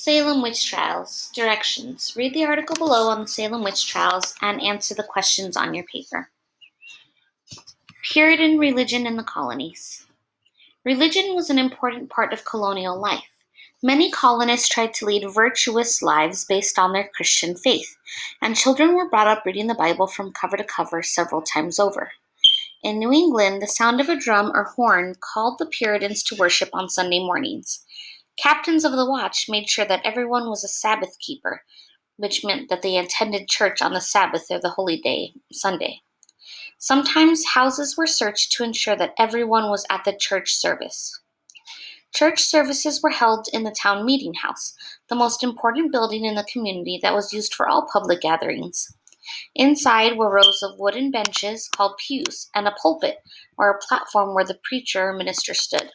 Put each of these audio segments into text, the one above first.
Salem Witch Trials. Directions. Read the article below on the Salem Witch Trials and answer the questions on your paper. Puritan religion in the colonies. Religion was an important part of colonial life. Many colonists tried to lead virtuous lives based on their Christian faith, and children were brought up reading the Bible from cover to cover several times over. In New England, the sound of a drum or horn called the Puritans to worship on Sunday mornings. Captains of the watch made sure that everyone was a Sabbath keeper, which meant that they attended church on the Sabbath or the holy day, Sunday. Sometimes houses were searched to ensure that everyone was at the church service. Church services were held in the town meeting house, the most important building in the community that was used for all public gatherings. Inside were rows of wooden benches called pews and a pulpit, or a platform where the preacher or minister stood.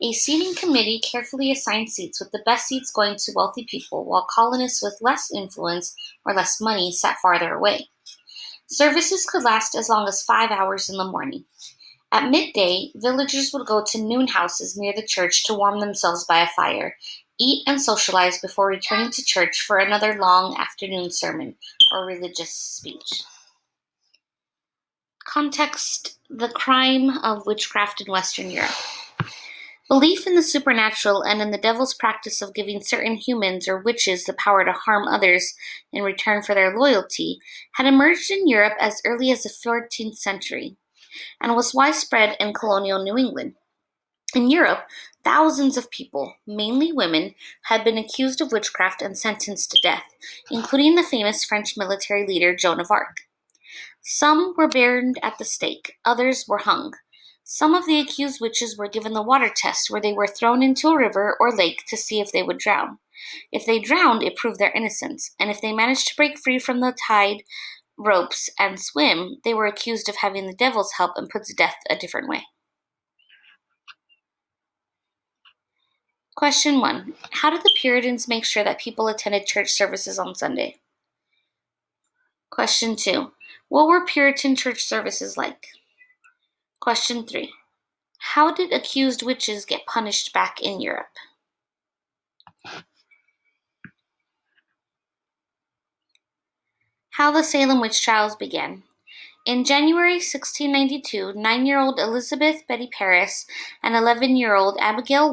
A seating committee carefully assigned seats, with the best seats going to wealthy people, while colonists with less influence or less money sat farther away. Services could last as long as 5 hours in the morning. At midday, villagers would go to noon houses near the church to warm themselves by a fire, eat and socialize before returning to church for another long afternoon sermon or religious speech. Context: the crime of witchcraft in Western Europe. Belief in the supernatural and in the devil's practice of giving certain humans or witches the power to harm others in return for their loyalty had emerged in Europe as early as the 14th century and was widespread in colonial New England. In Europe, thousands of people, mainly women, had been accused of witchcraft and sentenced to death, including the famous French military leader Joan of Arc. Some were burned at the stake, others were hung. Some of the accused witches were given the water test, where they were thrown into a river or lake to see if they would drown. If they drowned, it proved their innocence, and if they managed to break free from the tide ropes and swim, they were accused of having the devil's help and put to death a different way. Question 1. How did the Puritans make sure that people attended church services on Sunday? Question 2. What were Puritan church services like? Question 3. How did accused witches get punished back in Europe? How the Salem witch trials began. In January 1692, 9-year-old Elizabeth Betty Paris and 11-year-old Abigail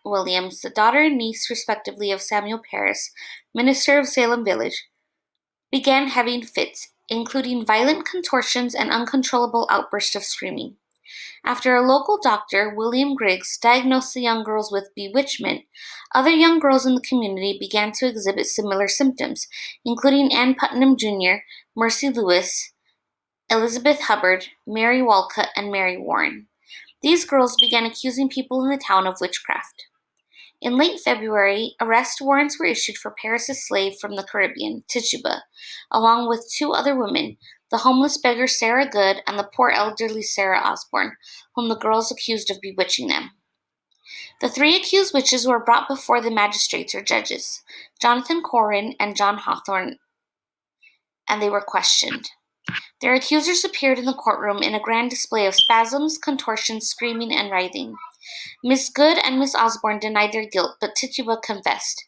Williams, the daughter and niece respectively of Samuel Paris, minister of Salem village, began having fits, including violent contortions and uncontrollable outbursts of screaming. After a local doctor, William Griggs, diagnosed the young girls with bewitchment, other young girls in the community began to exhibit similar symptoms, including Ann Putnam Jr., Mercy Lewis, Elizabeth Hubbard, Mary Walcott, and Mary Warren. These girls began accusing people in the town of witchcraft. In late February, arrest warrants were issued for Paris's slave from the Caribbean, Tituba, along with 2 other women, the homeless beggar Sarah Good and the poor elderly Sarah Osborne, whom the girls accused of bewitching them. The 3 accused witches were brought before the magistrates or judges, Jonathan Corrin and John Hawthorne, and they were questioned. Their accusers appeared in the courtroom in a grand display of spasms, contortions, screaming, and writhing. Miss Good and Miss Osborne denied their guilt, but Tituba confessed.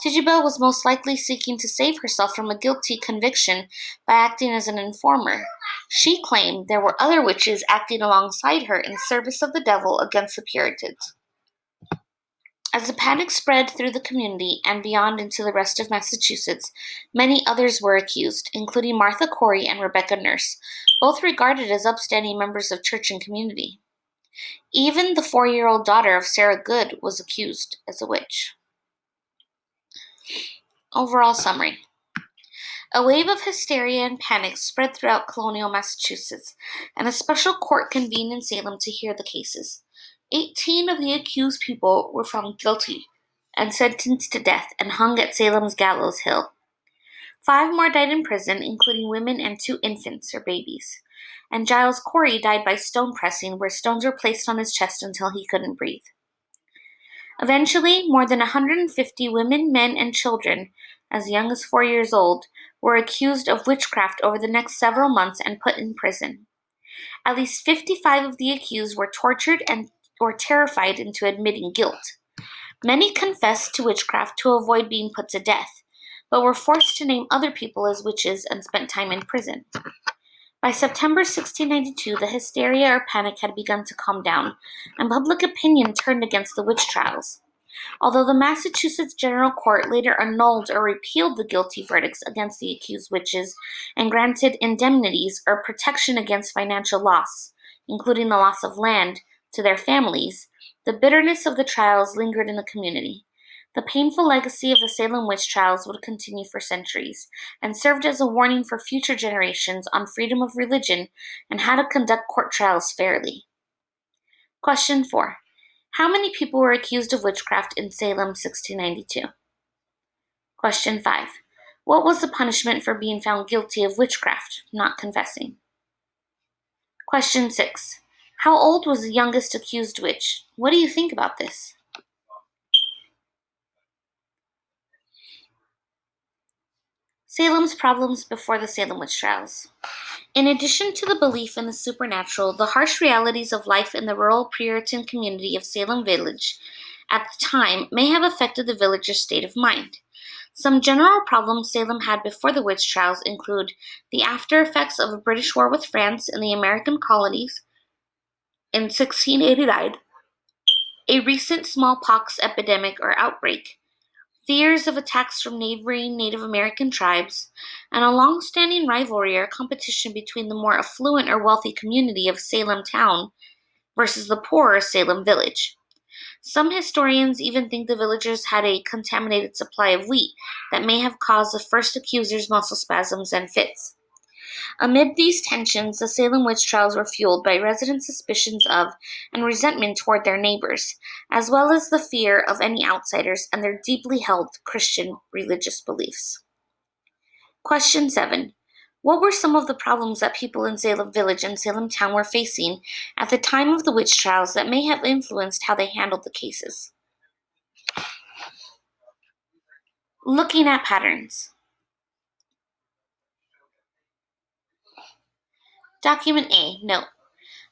Tituba was most likely seeking to save herself from a guilty conviction by acting as an informer. She claimed there were other witches acting alongside her in service of the devil against the Puritans. As the panic spread through the community and beyond into the rest of Massachusetts, many others were accused, including Martha Corey and Rebecca Nurse, both regarded as upstanding members of church and community. Even the 4-year-old daughter of Sarah Good was accused as a witch. Overall summary. A wave of hysteria and panic spread throughout colonial Massachusetts, and a special court convened in Salem to hear the cases. 18 of the accused people were found guilty and sentenced to death and hung at Salem's Gallows Hill. 5 more died in prison, including women and 2 infants or babies. And Giles Corey died by stone pressing, where stones were placed on his chest until he couldn't breathe. Eventually, more than 150 women, men, and children, as young as 4 years old, were accused of witchcraft over the next several months and put in prison. At least 55 of the accused were tortured or terrified into admitting guilt. Many confessed to witchcraft to avoid being put to death, but were forced to name other people as witches and spent time in prison. By September 1692, the hysteria or panic had begun to calm down, and public opinion turned against the witch trials. Although the Massachusetts General Court later annulled or repealed the guilty verdicts against the accused witches and granted indemnities or protection against financial loss, including the loss of land, to their families, the bitterness of the trials lingered in the community. The painful legacy of the Salem witch trials would continue for centuries and served as a warning for future generations on freedom of religion and how to conduct court trials fairly. Question 4. How many people were accused of witchcraft in Salem 1692? Question 5. What was the punishment for being found guilty of witchcraft, not confessing? Question 6. How old was the youngest accused witch? What do you think about this? Salem's problems before the Salem witch trials. In addition to the belief in the supernatural, the harsh realities of life in the rural Puritan community of Salem Village at the time may have affected the villagers' state of mind. Some general problems Salem had before the witch trials include the after effects of a British war with France in the American colonies in 1689, a recent smallpox epidemic or outbreak, fears of attacks from neighboring Native American tribes, and a long-standing rivalry or competition between the more affluent or wealthy community of Salem town versus the poorer Salem village. Some historians even think the villagers had a contaminated supply of wheat that may have caused the first accuser's muscle spasms and fits. Amid these tensions, the Salem witch trials were fueled by residents' suspicions of and resentment toward their neighbors, as well as the fear of any outsiders and their deeply held Christian religious beliefs. Question 7. What were some of the problems that people in Salem Village and Salem Town were facing at the time of the witch trials that may have influenced how they handled the cases? Looking at patterns. Document A. Note.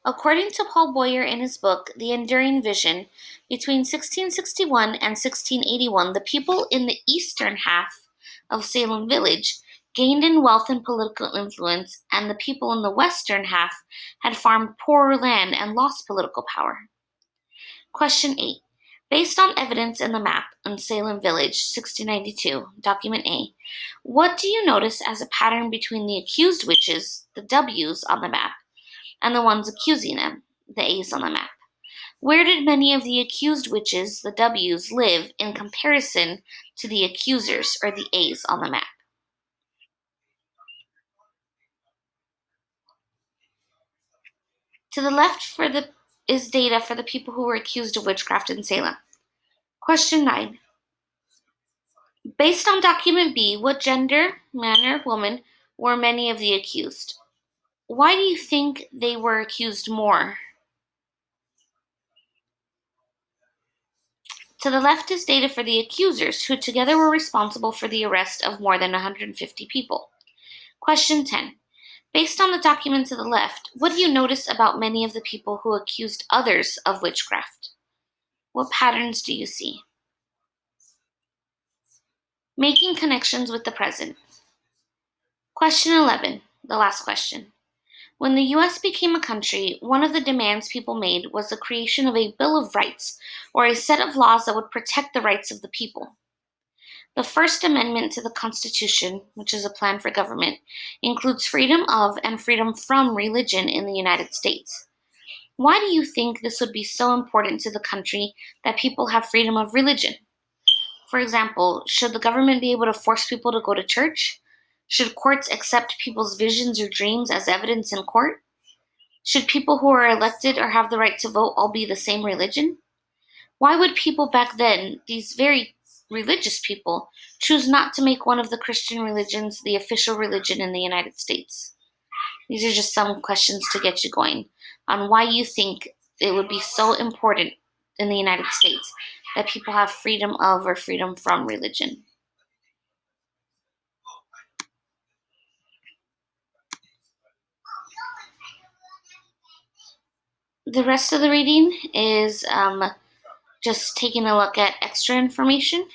According to Paul Boyer in his book, The Enduring Vision, between 1661 and 1681, the people in the eastern half of Salem Village gained in wealth and political influence, and the people in the western half had farmed poorer land and lost political power. Question 8. Based on evidence in the map in Salem Village, 1692, Document A, what do you notice as a pattern between the accused witches, the W's on the map, and the ones accusing them, the A's on the map? Where did many of the accused witches, the W's, live in comparison to the accusers, or the A's on the map? To the left is data for the people who were accused of witchcraft in Salem. Question 9. Based on document B, what gender, man or woman, were many of the accused? Why do you think they were accused more? To the left is data for the accusers, who together were responsible for the arrest of more than 150 people. Question 10. Based on the document to the left, what do you notice about many of the people who accused others of witchcraft? What patterns do you see? Making connections with the present. Question 11, the last question. When the U.S. became a country, one of the demands people made was the creation of a Bill of Rights, or a set of laws that would protect the rights of the people. The First Amendment to the Constitution, which is a plan for government, includes freedom of and freedom from religion in the United States. Why do you think this would be so important to the country that people have freedom of religion? For example, should the government be able to force people to go to church? Should courts accept people's visions or dreams as evidence in court? Should people who are elected or have the right to vote all be the same religion? Why would people back then, these very religious people, choose not to make one of the Christian religions the official religion in the United States? These are just some questions to get you going on why you think it would be so important in the United States that people have freedom of or freedom from religion. The rest of the reading is Just taking a look at extra information.